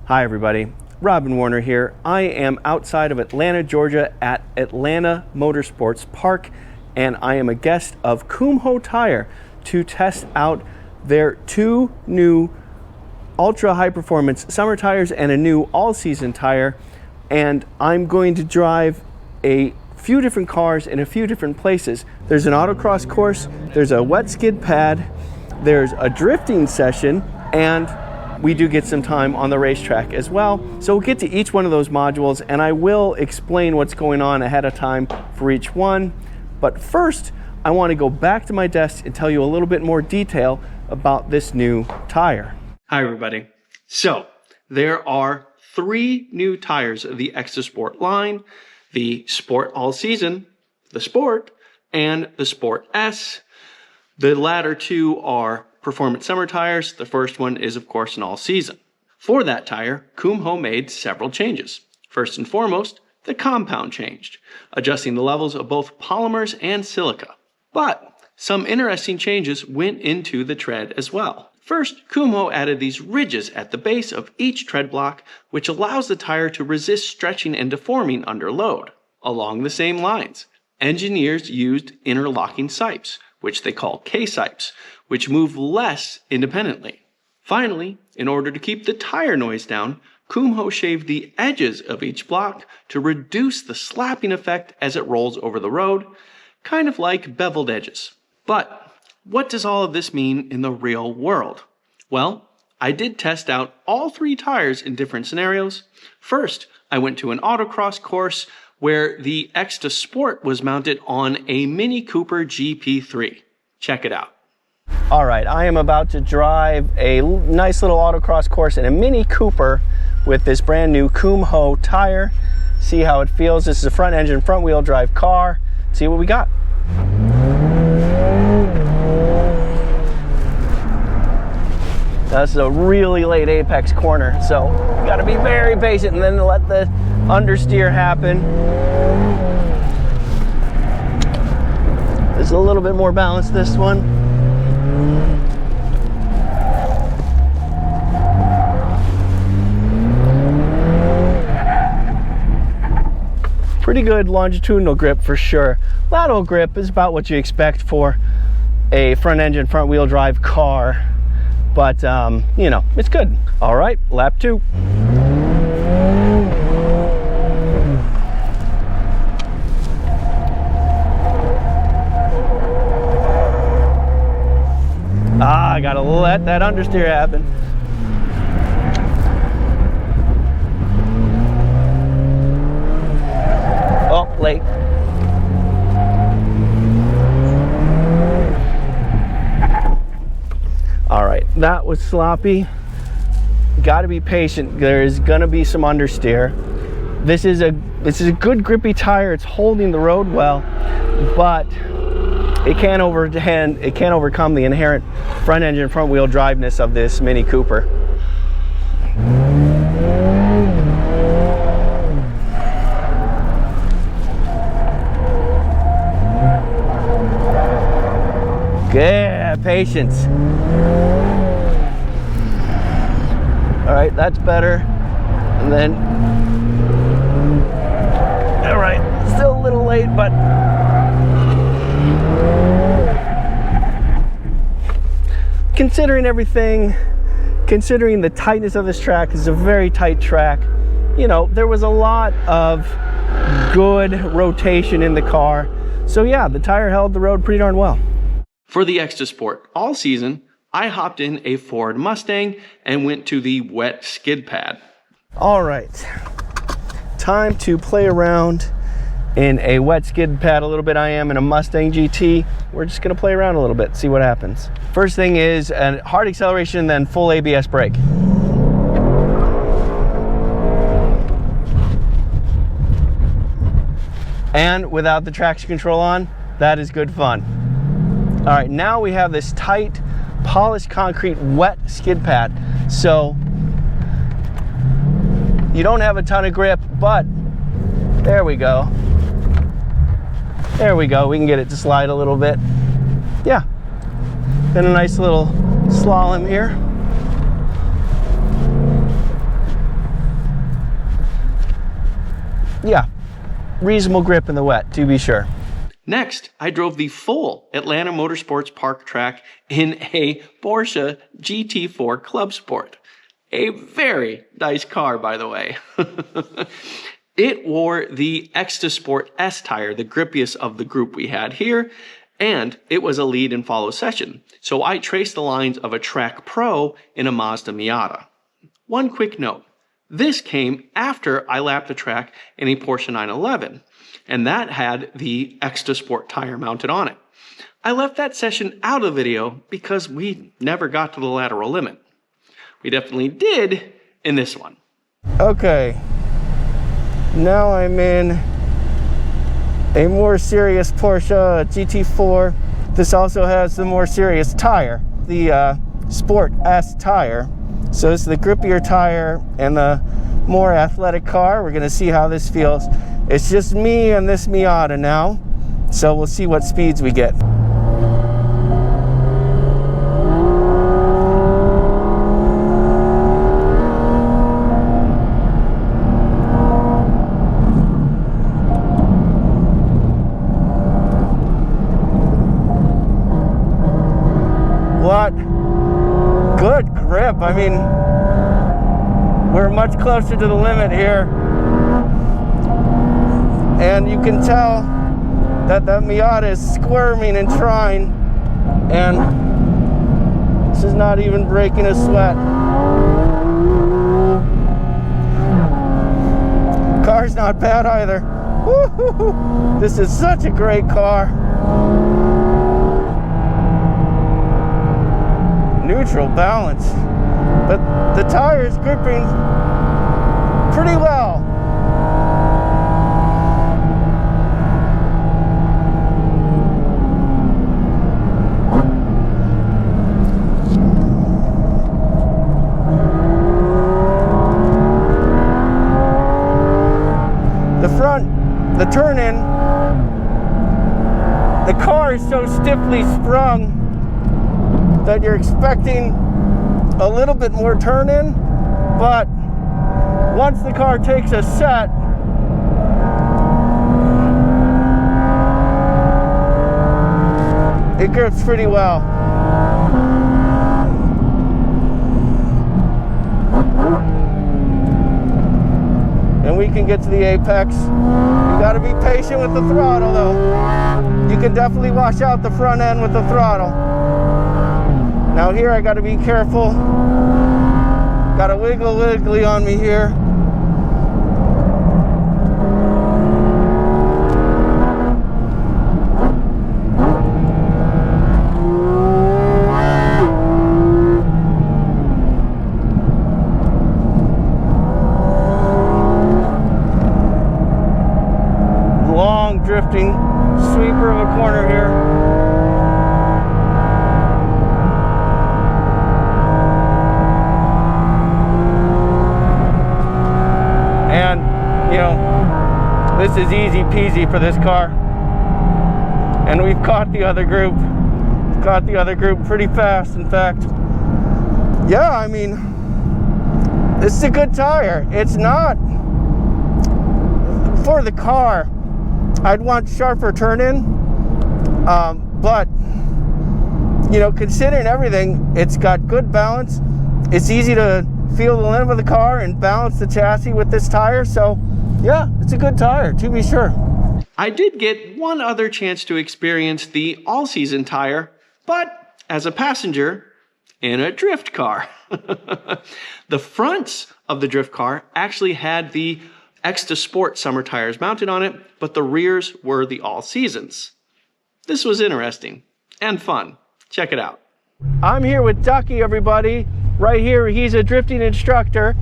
Hi everybody, Robin Warner here. I am outside of Atlanta, Georgia at Atlanta Motorsports Park, and I am a guest of Kumho Tire to test out their two new ultra high performance summer tires and a new all-season tire. And I'm going to drive a few different cars in a few different places. There's an autocross course, there's a wet skid pad, there's a drifting session, and we do get some time on the racetrack as well. So we'll get to each one of those modules and I will explain what's going on ahead of time for each one. But first, I want to go back to my desk and tell you a little bit more detail about this new tire. Hi everybody. So there are three new tires of the Ecsta Sport line: the Sport All Season, the Sport, and the Sport S. The latter two are performance summer tires. The first one is, of course, an all season. For that tire, Kumho made several changes. First and foremost, the compound changed, adjusting the levels of both polymers and silica. But some interesting changes went into the tread as well. First, Kumho added these ridges at the base of each tread block, which allows the tire to resist stretching and deforming under load. Along the same lines, engineers used interlocking sipes, which they call K-sipes, which move less independently. Finally, in order to keep the tire noise down, Kumho shaved the edges of each block to reduce the slapping effect as it rolls over the road, kind of like beveled edges. But what does all of this mean in the real world? Well, I did test out all three tires in different scenarios. First, I went to an autocross course where the Ecsta Sport was mounted on a Mini Cooper GP3. Check it out. All right, I am about to drive a nice little autocross course in a Mini Cooper with this brand new Kumho tire. See how it feels. This is a front engine, front wheel drive car. See what we got. This is a really late apex corner, so you gotta be very patient and then let the understeer happen. There's a little bit more balance this one. Pretty good longitudinal grip for sure. Lateral grip is about what you expect for a front engine, front wheel drive car. But, you know, it's good. All right, lap two. I gotta let that understeer happen. Oh, late. All right, that was sloppy. Got to be patient. There is gonna be some understeer. This is a good grippy tire. It's holding the road well, but it can't overcome the inherent front engine, front wheel driveness of this Mini Cooper. Good, patience. All right, that's better. And then, all right, still a little late, but considering everything, considering the tightness of this track, this is a very tight track, you know, there was a lot of good rotation in the car. So yeah, the tire held the road pretty darn well. For the Ecsta Sport all season, I hopped in a Ford Mustang and went to the wet skid pad. All right, time to play around in a wet skid pad a little bit. I am in a Mustang GT. We're just gonna play around a little bit, see what happens. First thing is a hard acceleration, then full ABS brake. And without the traction control on, that is good fun. All right, now we have this tight, polished concrete wet skid pad. So you don't have a ton of grip, but there we go. There we go, we can get it to slide a little bit. Yeah, then a nice little slalom here. yeah, reasonable grip in the wet, to be sure. Next, I drove the full Atlanta Motorsports Park track in a Porsche GT4 Club Sport. A very nice car, by the way. It wore the Ecsta Sport S tire, the grippiest of the group we had here, and it was a lead and follow session. So I traced the lines of a Track Pro in a Mazda Miata. One quick note, this came after I lapped the track in a Porsche 911, and that had the Ecsta Sport tire mounted on it. I left that session out of the video because we never got to the lateral limit. We definitely did in this one. Okay. Now I'm in a more serious Porsche GT4. This also has the more serious tire, the Sport S tire. So this is the grippier tire and the more athletic car. We're gonna see how this feels. It's just me and this Miata now, so we'll see what speeds we get. What good grip. I mean, we're much closer to the limit here, and you can tell that the Miata is squirming and trying, and this is not even breaking a sweat. Car's not bad either. Woo-hoo-hoo. This is such a great car. Neutral balance, but the tire is gripping pretty well. The front, the turn in, the car is so stiffly sprung that you're expecting a little bit more turn in, but once the car takes a set, it grips pretty well. And we can get to the apex. You gotta be patient with the throttle though. You can definitely wash out the front end with the throttle. Now here I gotta be careful. Got a wiggly on me here. Long drifting sweeper of a corner here. You know, this is easy peasy for this car, and we've caught the other group. Caught the other group pretty fast, in fact. Yeah, I mean, this is a good tire. It's not for the car. I'd want sharper turn in, but you know, considering everything, it's got good balance. It's easy to feel the limit of the car and balance the chassis with this tire. So yeah, it's a good tire, to be sure. I did get one other chance to experience the all-season tire, but as a passenger in a drift car. The fronts of the drift car actually had the Ecsta Sport summer tires mounted on it, but the rears were the all-seasons. This was interesting and fun. Check it out. I'm here with Ducky, everybody. Right here, he's a drifting instructor,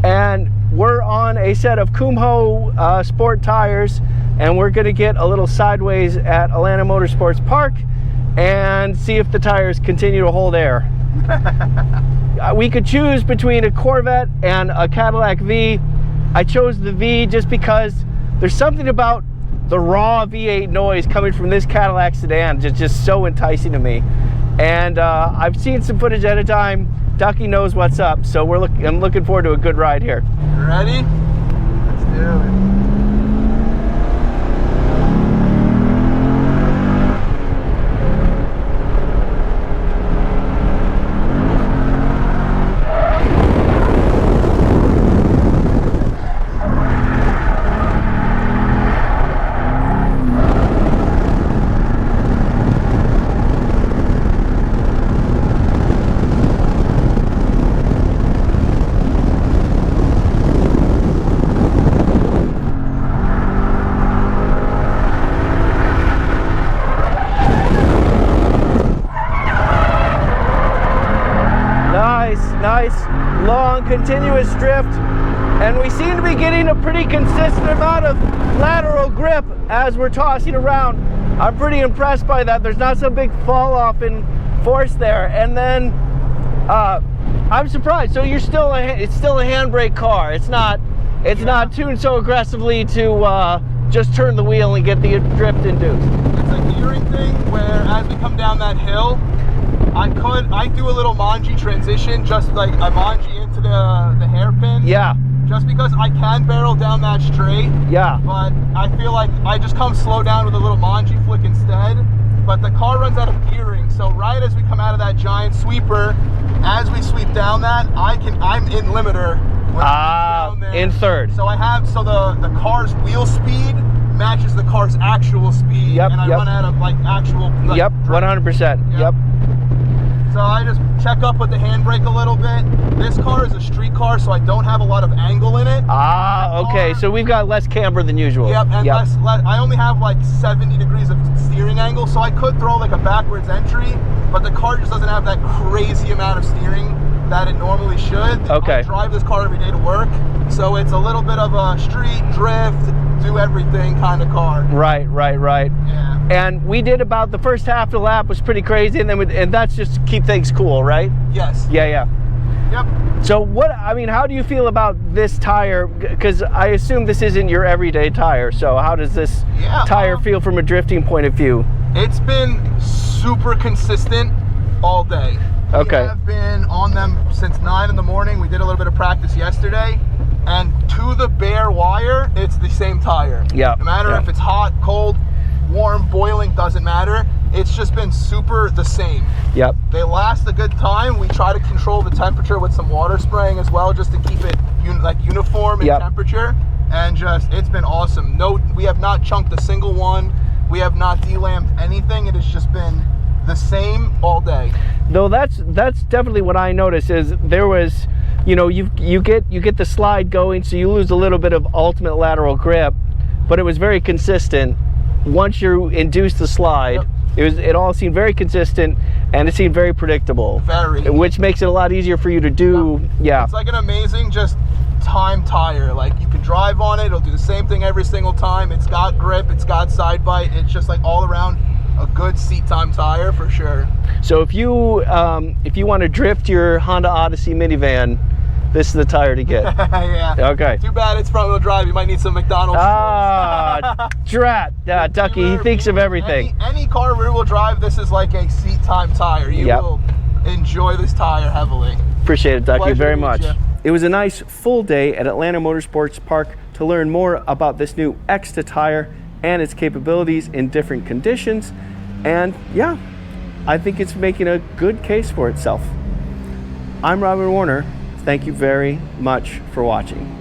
and we're on a set of Kumho Sport tires, and we're gonna get a little sideways at Atlanta Motorsports Park and see if the tires continue to hold air. We could choose between a Corvette and a Cadillac V. I chose the V just because there's something about the raw V8 noise coming from this Cadillac sedan just so enticing to me. And I've seen some footage at a time. Ducky knows what's up, so I'm looking forward to a good ride here. Ready? Let's do it. long, continuous drift, and we seem to be getting a pretty consistent amount of lateral grip as we're tossing around. I'm pretty impressed by that. There's not some big fall off in force there. And then I'm surprised. So you're still it's still a handbrake car. It's not tuned so aggressively to just turn the wheel and get the drift induced. It's a gearing thing where as we come down that hill, I do a little manji transition, just like I manji into the hairpin. Yeah. Just because I can barrel down that straight. Yeah. But I feel like I just come slow down with a little manji flick instead. But the car runs out of gearing, so right as we come out of that giant sweeper, as we sweep down that, I'm in limiter. Down there. In third. So the car's wheel speed matches the car's actual speed. Yep. And I run out of like actual. Like, yep. 100%. Yep. So I just check up with the handbrake a little bit. This car is a street car, so I don't have a lot of angle in it. Okay, so we've got less camber than usual. Yep, and less, I only have like 70 degrees of steering angle, so I could throw like a backwards entry, but the car just doesn't have that crazy amount of steering that it normally should. Okay. I drive this car every day to work, so it's a little bit of a street drift, do everything kind of car. Right. Yeah. And we did about the first half of the lap was pretty crazy, and then and that's just to keep things cool, right? Yes. Yeah. Yep. So how do you feel about this tire? Because I assume this isn't your everyday tire. So how does this tire feel from a drifting point of view? It's been super consistent all day. Okay. We have been on them since 9 in the morning. We did a little bit of practice yesterday, and to the bare wire, it's the same tire. Yeah. No matter if it's hot, cold, warm, boiling, doesn't matter. It's just been super the same. Yep. They last a good time. We try to control the temperature with some water spraying as well, just to keep it uniform in temperature. And it's been awesome. No, we have not chunked a single one. We have not delamped anything. It has just been the same all day. No, that's definitely what I noticed. Is there was, you get the slide going, so you lose a little bit of ultimate lateral grip, but it was very consistent. Once you induce the slide, it all seemed very consistent, and it seemed very predictable. Which makes it a lot easier for you to do. Yeah. It's like an amazing time tire. Like you can drive on it, it'll do the same thing every single time. It's got grip, it's got side bite. It's just like all around a good seat time tire for sure. So if you want to drift your Honda Odyssey minivan, this is the tire to get. Yeah. Okay. Too bad it's front wheel drive. You might need some McDonald's. Drat. Ducky, he thinks of everything. Any car rear wheel drive, this is like a seat time tire. You will enjoy this tire heavily. Appreciate it, Ducky, very much. You. It was a nice full day at Atlanta Motorsports Park to learn more about this new Ecsta tire and its capabilities in different conditions. And yeah, I think it's making a good case for itself. I'm Robin Warner. Thank you very much for watching.